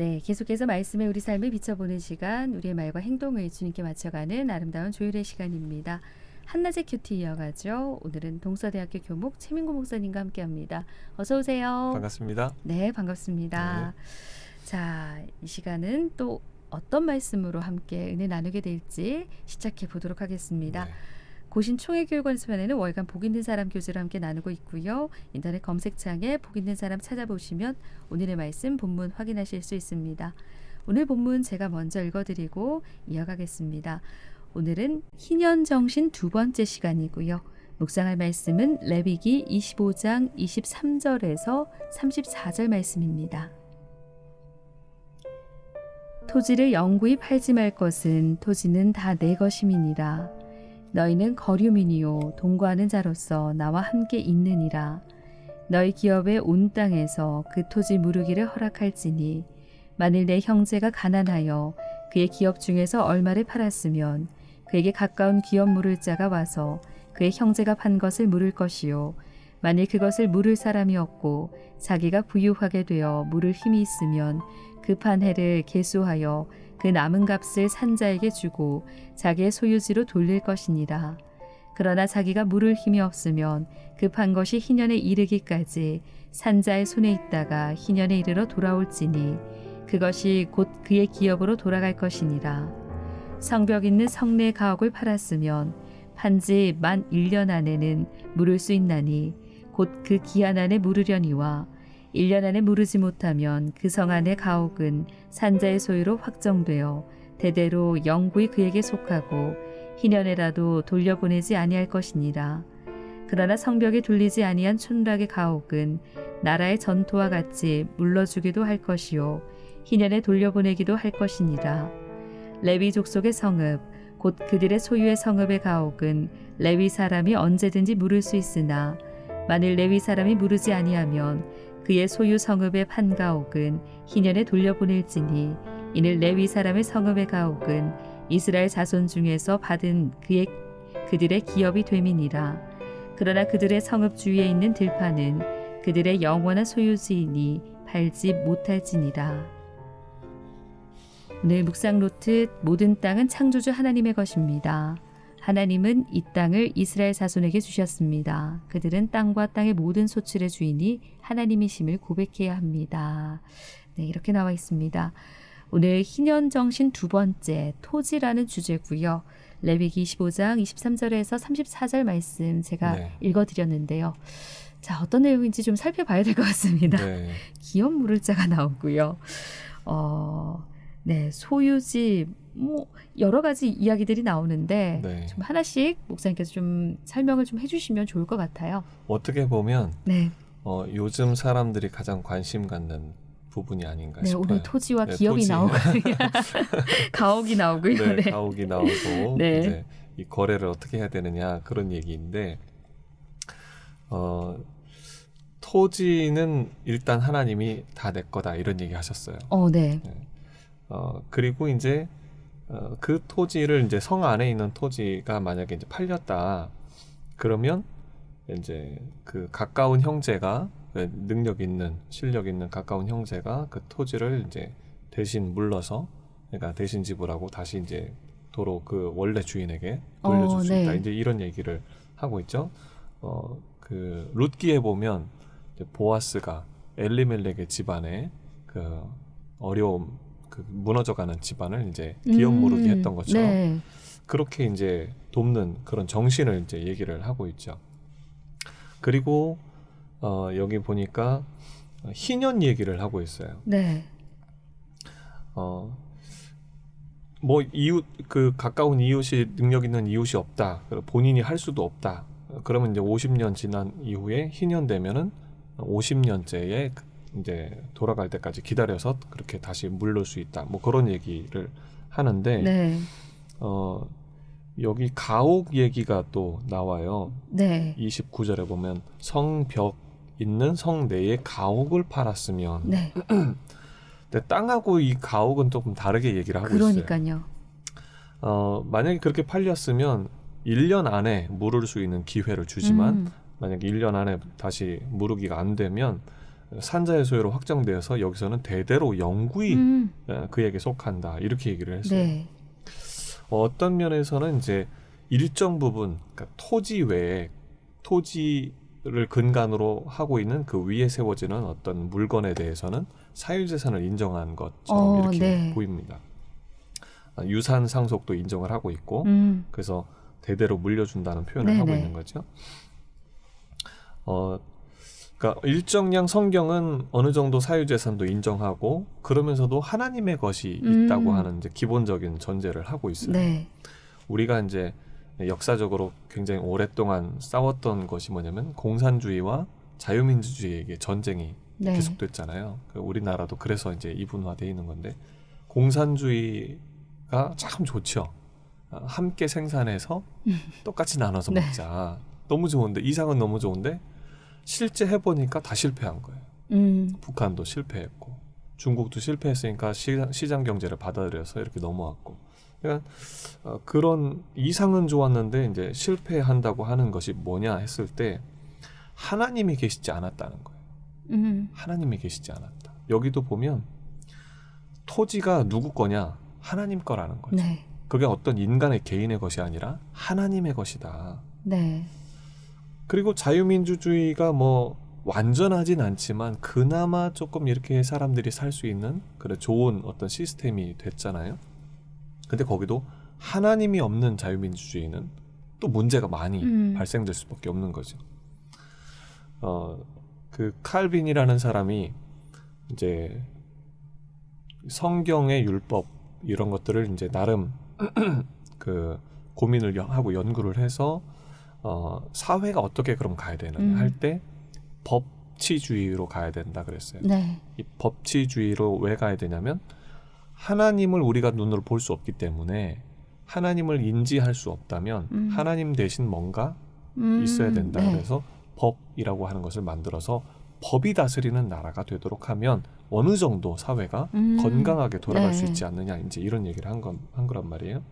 네, 계속해서 말씀에 우리 삶을 비춰보는 시간, 우리의 말과 행동을 주님께 맞춰가는 아름다운 조율의 시간입니다. 한낮의 큐티 이어가죠. 오늘은 동서대학교 교목 최민구 목사님과 함께합니다. 어서 오세요. 반갑습니다. 네, 반갑습니다. 자, 이 시간은 또 어떤 말씀으로 함께 은혜 나누게 될지 시작해 보도록 하겠습니다. 네. 고신 총회교육원수편에는 월간 복 있는 사람 교재를 함께 나누고 있고요. 인터넷 검색창에 복 있는 사람 찾아보시면 오늘의 말씀 본문 확인하실 수 있습니다. 오늘 본문 제가 먼저 읽어드리고 이어가겠습니다. 오늘은 희년정신 두 번째 시간이고요. 묵상할 말씀은 레위기 25장 23절에서 34절 말씀입니다. 토지를 영구히 팔지 말 것은 토지는 다 내 것임이니라. 너희는 거류민이요 동거하는 자로서 나와 함께 있느니라. 너희 기업의 온 땅에서 그 토지 무르기를 허락할지니 만일 내 형제가 가난하여 그의 기업 중에서 얼마를 팔았으면 그에게 가까운 기업 물을 자가 와서 그의 형제가 판 것을 물을 것이요 만일 그것을 물을 사람이 없고 자기가 부유하게 되어 물을 힘이 있으면 그 판 해를 계수하여 그 남은 값을 산자에게 주고 자기의 소유지로 돌릴 것이니라. 그러나 자기가 물을 힘이 없으면 그 판 것이 희년에 이르기까지 산자의 손에 있다가 희년에 이르러 돌아올지니 그것이 곧 그의 기업으로 돌아갈 것이니라. 성벽 있는 성내 가옥을 팔았으면 판지 만 1년 안에는 물을 수 있나니 곧 그 기한 안에 물으려니와 1년 안에 무르지 못하면 그 성 안의 가옥은 산자의 소유로 확정되어 대대로 영구히 그에게 속하고 희년에라도 돌려보내지 아니할 것이니라. 그러나 성벽에 둘리지 아니한 촌락의 가옥은 나라의 전토와 같이 물러주기도 할 것이요 희년에 돌려보내기도 할 것이니라. 레위 족속의 성읍 곧 그들의 소유의 성읍의 가옥은 레위 사람이 언제든지 물을 수 있으나 만일 레위 사람이 무르지 아니하면 그의 소유 성읍의 판 가옥은 희년에 돌려보낼지니 이는 레위 사람의 성읍의 가옥은 이스라엘 자손 중에서 받은 그들의 기업이 됨이니라. 그러나 그들의 성읍 주위에 있는 들판은 그들의 영원한 소유지이니 팔지 못할지니라. 오늘 묵상 노트 모든 땅은 창조주 하나님의 것입니다. 하나님은 이 땅을 이스라엘 자손에게 주셨습니다. 그들은 땅과 땅의 모든 소출의 주인이 하나님이심을 고백해야 합니다. 네, 이렇게 나와 있습니다. 오늘 희년정신 두 번째 토지라는 주제고요. 레위기 25장 23절에서 34절 말씀 제가 읽어드렸는데요. 자, 어떤 내용인지 좀 살펴봐야 될 것 같습니다. 네. 기업 물을 자가 나오고요. 네, 소유지 여러 가지 이야기들이 나오는데 네. 좀 하나씩 목사님께서 좀 설명을 좀 해주시면 좋을 것 같아요. 어떻게 보면 네, 요즘 사람들이 가장 관심 갖는 부분이 아닌가 네 싶어요. 오늘 토지와 네, 기업이 토지. 나오고요. 가옥이 나오고요. 네, 네. 가옥이 나오고 네. 이제 이 거래를 어떻게 해야 되느냐 그런 얘기인데 토지는 일단 하나님이 다 내 거다 이런 얘기 하셨어요. 네. 그리고 이제 그 토지를 이제 성 안에 있는 토지가 만약에 이제 팔렸다 그러면 이제 그 가까운 형제가 능력 있는 실력 있는 가까운 형제가 그 토지를 이제 대신 물러서 그러니까 대신 지불하고 다시 이제 도로 그 원래 주인에게 돌려줄 수 있다. 네. 이제 이런 얘기를 하고 있죠. 그 룻기에 보면 이제 보아스가 엘리멜렉의 집안에 그 어려움 그 무너져가는 집안을 이제 기업 무르기 했던 것처럼 네. 그렇게 이제 돕는 그런 정신을 이제 얘기를 하고 있죠. 그리고 여기 보니까 희년 얘기를 하고 있어요. 네. 뭐 이웃 그 가까운 이웃이 능력 있는 이웃이 없다. 본인이 할 수도 없다. 그러면 이제 50년 지난 이후에 희년 되면은 50년째에 이제 돌아갈 때까지 기다려서 그렇게 다시 물를 수 있다. 뭐 그런 얘기를 하는데 네. 여기 가옥 얘기가 또 나와요. 네. 29절에 보면 성벽 있는 성 내에 가옥을 팔았으면 네. 근데 땅하고 이 가옥은 조금 다르게 얘기를 하고 그러니까요. 있어요. 만약에 그렇게 팔렸으면 1년 안에 무를 수 있는 기회를 주지만 만약에 1년 안에 다시 무르기가 안 되면 산자의 소유로 확정되어서 여기서는 대대로 영구히 그에게 속한다 이렇게 얘기를 했어요. 네. 어떤 면에서는 이제 일정 부분 그러니까 토지 외에 토지를 근간으로 하고 있는 그 위에 세워지는 어떤 물건에 대해서는 사유재산을 인정한 것처럼 이렇게 네. 보입니다. 유산 상속도 인정을 하고 있고 그래서 대대로 물려준다는 표현을 하고 네네. 있는 거죠. 그러니까 일정량 성경은 어느 정도 사유재산도 인정하고 그러면서도 하나님의 것이 있다고 하는 이제 기본적인 전제를 하고 있어요. 네. 우리가 이제 역사적으로 굉장히 오랫동안 싸웠던 것이 뭐냐면 공산주의와 자유민주주의에게 전쟁이 네. 계속됐잖아요. 우리나라도 그래서 이제 이분화되어 있는 건데 공산주의가 참 좋죠. 함께 생산해서 똑같이 나눠서 네. 먹자. 너무 좋은데 이상은 너무 좋은데 실제 해보니까 다 실패한 거예요. 북한도 실패했고 중국도 실패했으니까 시장 경제를 받아들여서 이렇게 넘어왔고 그러니까 그런 이상은 좋았는데 이제 실패한다고 하는 것이 뭐냐 했을 때 하나님이 계시지 않았다는 거예요. 하나님이 계시지 않았다. 여기도 보면 토지가 누구 거냐? 하나님 거라는 거죠. 네. 그게 어떤 인간의 개인의 것이 아니라 하나님의 것이다. 네. 그리고 자유민주주의가 뭐 완전하진 않지만 그나마 조금 이렇게 사람들이 살 수 있는 그런 좋은 어떤 시스템이 됐잖아요. 근데 거기도 하나님이 없는 자유민주주의는 또 문제가 많이 발생될 수밖에 없는 거죠. 그 칼빈이라는 사람이 이제 성경의 율법 이런 것들을 이제 나름 그 고민을 하고 연구를 해서 사회가 어떻게 그럼 가야 되느냐 할 때 법치주의로 가야 된다 그랬어요. 네. 이 법치주의로 왜 가야 되냐면 하나님을 우리가 눈으로 볼 수 없기 때문에 하나님을 인지할 수 없다면 하나님 대신 뭔가 있어야 된다. 네. 그래서 법이라고 하는 것을 만들어서 법이 다스리는 나라가 되도록 하면 어느 정도 사회가 건강하게 돌아갈 네. 수 있지 않느냐 이제 이런 얘기를 한 거란 말이에요.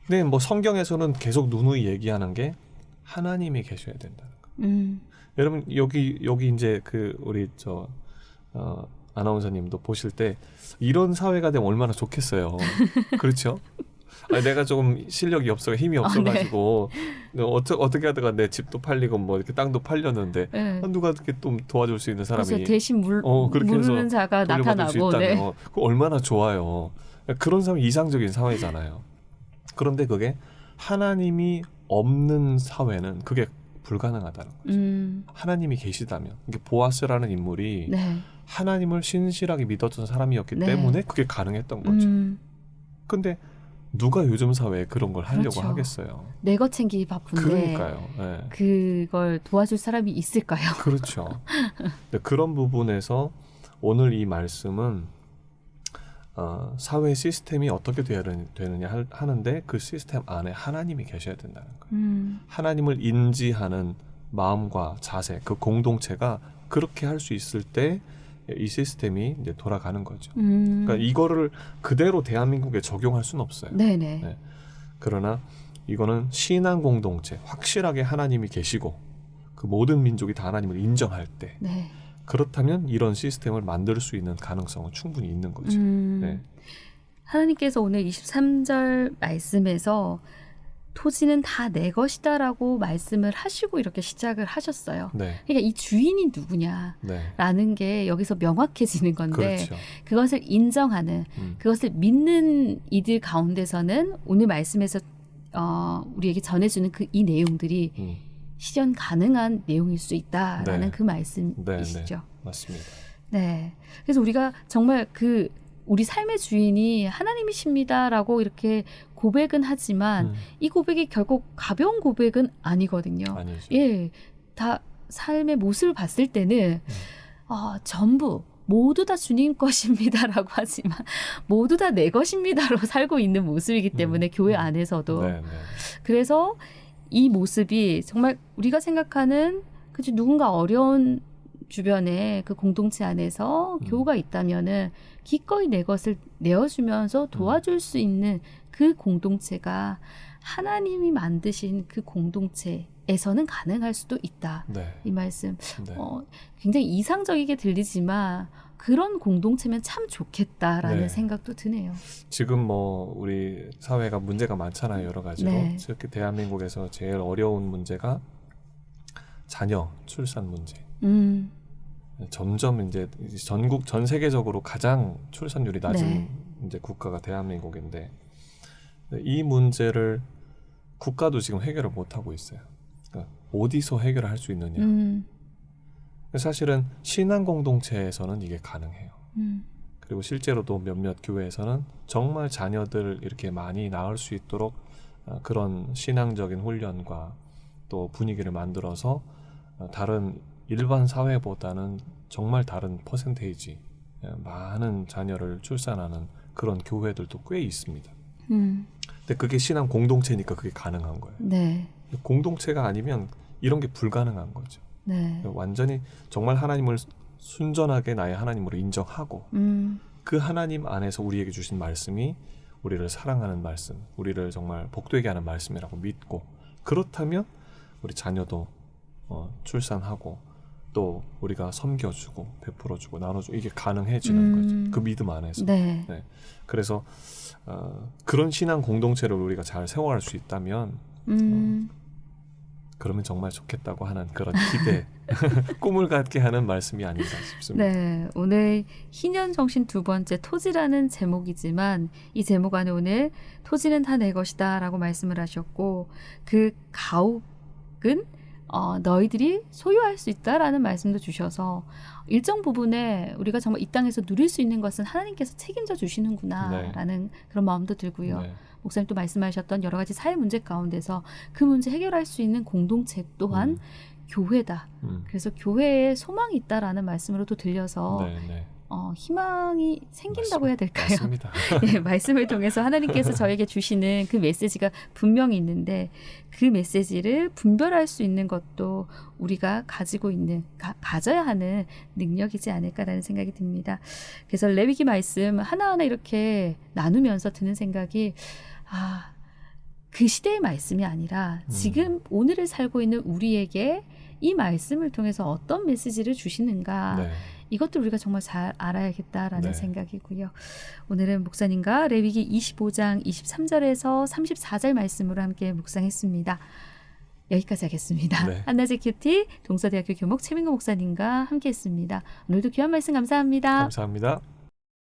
근데 뭐 성경에서는 계속 누누이 얘기하는 게 하나님이 계셔야 된다는 거. 여러분 여기 이제 그 우리 아나운서님도 보실 때 이런 사회가 되면 얼마나 좋겠어요. 그렇죠? 아니, 내가 조금 실력이 없어 힘이 없어가지고 어떻게 하다가 내 집도 팔리고 뭐 이렇게 땅도 팔렸는데 네. 누가 이렇게 좀 도와줄 수 있는 사람이 그래서 대신 그렇게 해서 물르는 자가 돌려받을 수 나타나고. 있다면 네. 그거 얼마나 좋아요. 그런 사람이 이상적인 사회잖아요. 그런데 그게 하나님이 없는 사회는 그게 불가능하다는 거죠. 하나님이 계시다면 이게 보아스라는 인물이 네. 하나님을 신실하게 믿었던 사람이었기 네. 때문에 그게 가능했던 거죠. 근데 누가 요즘 사회에 그런 걸 하려고 그렇죠. 하겠어요. 내 것 챙기기 바쁜데 그러니까요. 네. 그걸 도와줄 사람이 있을까요? 그렇죠. 근데 그런 부분에서 오늘 이 말씀은 사회 시스템이 어떻게 되느냐 하는데 그 시스템 안에 하나님이 계셔야 된다는 거예요. 하나님을 인지하는 마음과 자세, 그 공동체가 그렇게 할 수 있을 때 이 시스템이 이제 돌아가는 거죠. 그러니까 이거를 그대로 대한민국에 적용할 수는 없어요. 네네. 네. 그러나 이거는 신앙 공동체, 확실하게 하나님이 계시고 그 모든 민족이 다 하나님을 인정할 때 네. 그렇다면 이런 시스템을 만들 수 있는 가능성은 충분히 있는 거죠. 네. 하나님께서 오늘 23절 말씀에서 토지는 다 내 것이다라고 말씀을 하시고 이렇게 시작을 하셨어요. 네. 그러니까 이 주인이 누구냐라는 네. 게 여기서 명확해지는 건데 그렇죠. 그것을 인정하는 그것을 믿는 이들 가운데서는 오늘 말씀에서 우리에게 전해주는 이 내용들이 실현 가능한 내용일 수 있다라는 네. 그 말씀이시죠. 네. 맞습니다. 네. 그래서 우리가 정말 우리 삶의 주인이 하나님이십니다라고 이렇게 고백은 하지만 이 고백이 결국 가벼운 고백은 아니거든요. 아니죠. 예. 다 삶의 모습을 봤을 때는 전부 모두 다 주님 것입니다라고 하지만 모두 다 내 것입니다로 살고 있는 모습이기 때문에 교회 안에서도 네, 네. 그래서 이 모습이 정말 우리가 생각하는 누군가 어려운 주변에 그 공동체 안에서 교우가 있다면은 기꺼이 내 것을 내어주면서 도와줄 수 있는 그 공동체가 하나님이 만드신 그 공동체 에서는 가능할 수도 있다. 네. 이 말씀 네. 굉장히 이상적이게 들리지만 그런 공동체면 참 좋겠다라는 네. 생각도 드네요. 지금 뭐 우리 사회가 문제가 많잖아요. 여러 가지로. 네. 특히 대한민국에서 제일 어려운 문제가 자녀 출산 문제. 점점 이제 전 세계적으로 가장 출산율이 낮은 네. 이제 국가가 대한민국인데 이 문제를 국가도 지금 해결을 못 하고 있어요. 그러니까 어디서 해결을 할 수 있느냐. 사실은 신앙 공동체에서는 이게 가능해요. 그리고 실제로도 몇몇 교회에서는 정말 자녀들 이렇게 많이 낳을 수 있도록 그런 신앙적인 훈련과 또 분위기를 만들어서 다른 일반 사회보다는 정말 다른 퍼센테이지 많은 자녀를 출산하는 그런 교회들도 꽤 있습니다. 근데 그게 신앙 공동체니까 그게 가능한 거예요. 네. 공동체가 아니면 이런 게 불가능한 거죠. 네. 완전히 정말 하나님을 순전하게 나의 하나님으로 인정하고 그 하나님 안에서 우리에게 주신 말씀이 우리를 사랑하는 말씀, 우리를 정말 복되게 하는 말씀이라고 믿고 그렇다면 우리 자녀도 출산하고 또 우리가 섬겨주고 베풀어주고 나눠주고 이게 가능해지는 거죠. 그 믿음 안에서. 네. 네. 그래서 그런 신앙 공동체를 우리가 잘 세워갈 수 있다면 그러면 정말 좋겠다고 하는 그런 기대, 꿈을 갖게 하는 말씀이 아닌가 싶습니다. 네, 오늘 희년정신 두 번째 토지라는 제목이지만 이 제목 안에 오늘 토지는 다 내 것이다 라고 말씀을 하셨고 그 가옥은 너희들이 소유할 수 있다라는 말씀도 주셔서 일정 부분에 우리가 정말 이 땅에서 누릴 수 있는 것은 하나님께서 책임져 주시는구나 라는 그런 마음도 들고요. 네. 목사님 또 말씀하셨던 여러 가지 사회 문제 가운데서 그 문제 해결할 수 있는 공동체 또한 교회다. 그래서 교회에 소망이 있다라는 말씀으로도 들려서 희망이 생긴다고 해야 될까요? 맞습니다. 네, 말씀을 통해서 하나님께서 저에게 주시는 그 메시지가 분명히 있는데 그 메시지를 분별할 수 있는 것도 우리가 가지고 있는 가져야 하는 능력이지 않을까라는 생각이 듭니다. 그래서 레위기 말씀 하나하나 이렇게 나누면서 드는 생각이 그 시대의 말씀이 아니라 지금 오늘을 살고 있는 우리에게 이 말씀을 통해서 어떤 메시지를 주시는가 이것들 우리가 정말 잘 알아야겠다라는 생각이고요. 오늘은 목사님과 레위기 25장 23절에서 34절 말씀으로 함께 묵상했습니다. 여기까지 하겠습니다. 한낮의 큐티 동서대학교 교목 최민구 목사님과 함께했습니다. 오늘도 귀한 말씀 감사합니다. 감사합니다.